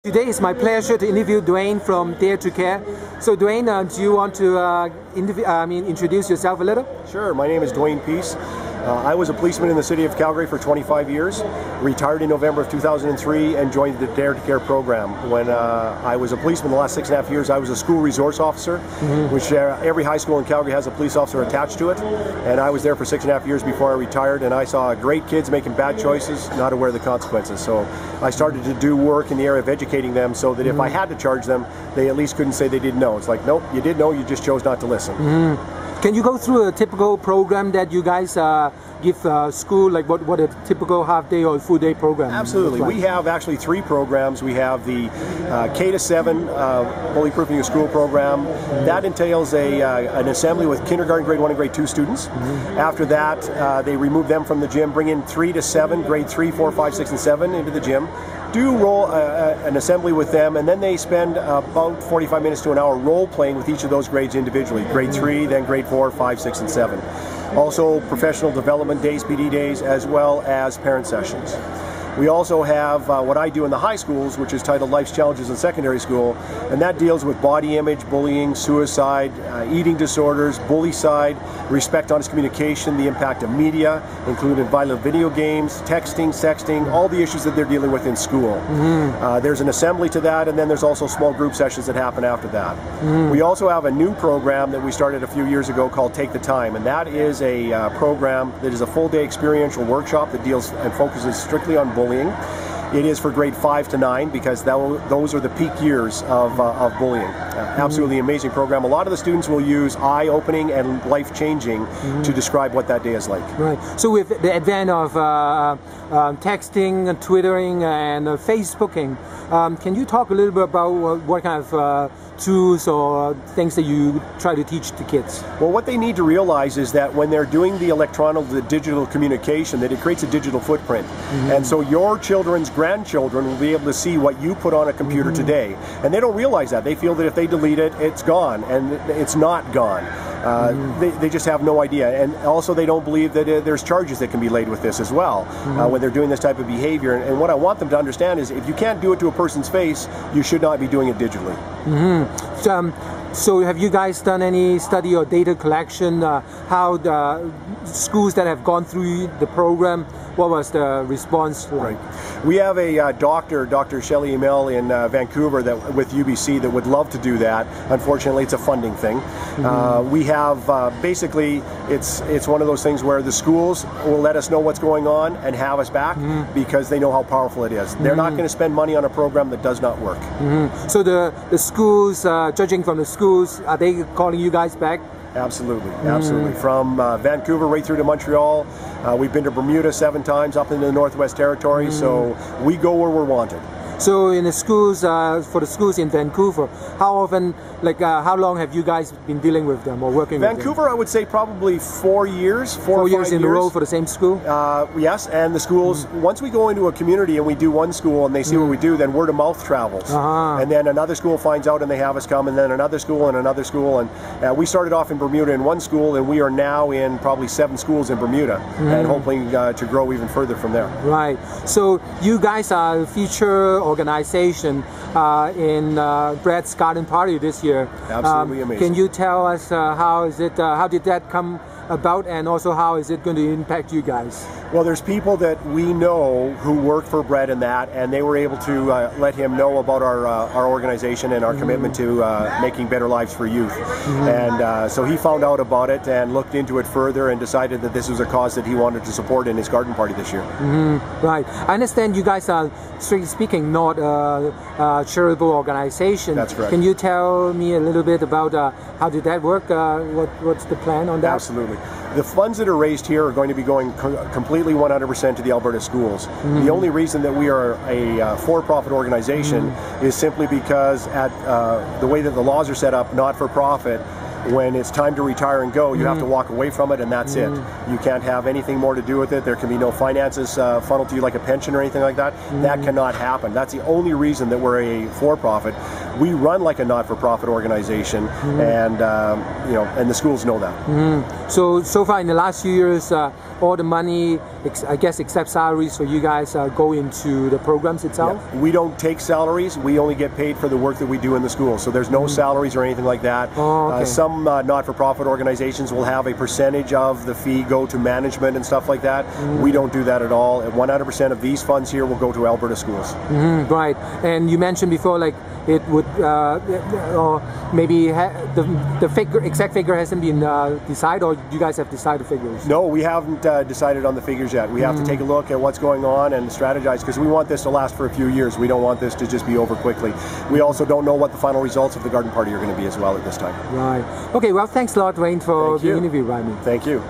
Today it's my pleasure to interview Dwayne from Dare to Care. So Dwayne, do you want to introduce yourself a little? Sure, my name is Dwayne Peace. I was a policeman in the city of Calgary for 25 years, retired in November of 2003 and joined the Dare to Care program. When I was a policeman the last 6.5 years, I was a school resource officer, which every high school in Calgary has a police officer attached to it. And I was there for 6.5 years before I retired, and I saw great kids making bad choices, not aware of the consequences. So I started to do work in the area of educating them so that if I had to charge them, they at least couldn't say they didn't know. It's like, nope, you did know, you just chose not to listen. Can you go through a typical program that you guys give school, like what a typical half-day or full-day program? Absolutely. We have actually 3 programs. We have the K to 7 bully-proofing a school program. That entails an assembly with kindergarten, grade 1 and grade 2 students. After that, they remove them from the gym, bring in 3 to 7, grade 3, 4, 5, 6 and 7 into the gym. Do an assembly with them, and then they spend about 45 minutes to an hour role-playing with each of those grades individually. Grade 3, then grade 4, 5, 6, and 7. Also professional development days, PD days, as well as parent sessions. We also have what I do in the high schools, which is titled Life's Challenges in Secondary School, and that deals with body image, bullying, suicide, eating disorders, bullycide, respect, honest communication, the impact of media, including violent video games, texting, sexting, all the issues that they're dealing with in school. There's an assembly to that, and then there's also small group sessions that happen after that. We also have a new program that we started a few years ago called Take the Time, and that is a program that is a full-day experiential workshop that deals and focuses strictly on bullying. It is for grade 5 to 9 because those are the peak years of bullying. Absolutely amazing program. A lot of the students will use eye-opening and life-changing to describe what that day is like. Right. So with the advent of texting, Twittering, and Facebooking, can you talk a little bit about what kind of tools or things that you try to teach the kids? Well, what they need to realize is that when they're doing the the digital communication, that it creates a digital footprint. And so your children's grandchildren will be able to see what you put on a computer today. And they don't realize that. They feel that if they delete it, it's gone, and it's not gone. They just have no idea. And also they don't believe that there's charges that can be laid with this as well when they're doing this type of behavior. And what I want them to understand is if you can't do it to a person's face, you should not be doing it digitally. So have you guys done any study or data collection, how the schools that have gone through the program, what was the response like? Right. We have a Dr. Shelley Emil in Vancouver with UBC that would love to do that. Unfortunately, it's a funding thing. We have basically, it's one of those things where the schools will let us know what's going on and have us back because they know how powerful it is. They're not going to spend money on a program that does not work. So the schools, judging from the schools, are they calling you guys back? Absolutely, absolutely. From Vancouver right through to Montreal. We've been to Bermuda 7 times, up into the Northwest Territory, so we go where we're wanted. So in the schools, for the schools in Vancouver, how often, like how long have you guys been dealing with them or working with them? Vancouver, I would say probably 4 years, 4 or 5 years in a row for the same school? Yes, and the schools, once we go into a community and we do one school and they see what we do, then word of mouth travels. And then another school finds out and they have us come, and then another school and another school. And we started off in Bermuda in 1 school, and we are now in probably 7 schools in Bermuda, and hoping to grow even further from there. Right. So you guys are a feature organization in Brad's Garden Party this year. Absolutely amazing. Can you tell us how did that come about, and also how is it going to impact you guys? Well, there's people that we know who work for Brett in that, and they were able to let him know about our organization and our commitment to making better lives for youth. And so he found out about it and looked into it further and decided that this was a cause that he wanted to support in his garden party this year. Right. I understand you guys are, strictly speaking, not a charitable organization. That's correct. Can you tell me a little bit about how did that work? What's the plan on that? Absolutely. The funds that are raised here are going to be going completely 100% to the Alberta schools. The only reason that we are a for-profit organization is simply because at the way that the laws are set up, not-for-profit, when it's time to retire and go, you have to walk away from it, and that's it. You can't have anything more to do with it. There can be no finances funneled to you like a pension or anything like that. That cannot happen. That's the only reason that we're a for-profit. We run like a not-for-profit organization, and you know, and the schools know that. So far in the last few years, all the money I guess, accept salaries, so you guys go into the programs itself? Yeah. We don't take salaries. We only get paid for the work that we do in the school. So there's no salaries or anything like that. Oh, okay. Some not-for-profit organizations will have a percentage of the fee go to management and stuff like that. We don't do that at all. 100% of these funds here will go to Alberta schools. Right. And you mentioned before, like, it would, or maybe the figure, exact figure hasn't been decided, or you guys have decided figures? No, we haven't decided on the figures yet. We have to take a look at what's going on and strategize, because we want this to last for a few years. We don't want this to just be over quickly. We also don't know what the final results of the garden party are going to be as well at this time. Right. Okay, well, thanks a lot, Dwayne, for the interview, Ryan. Thank you.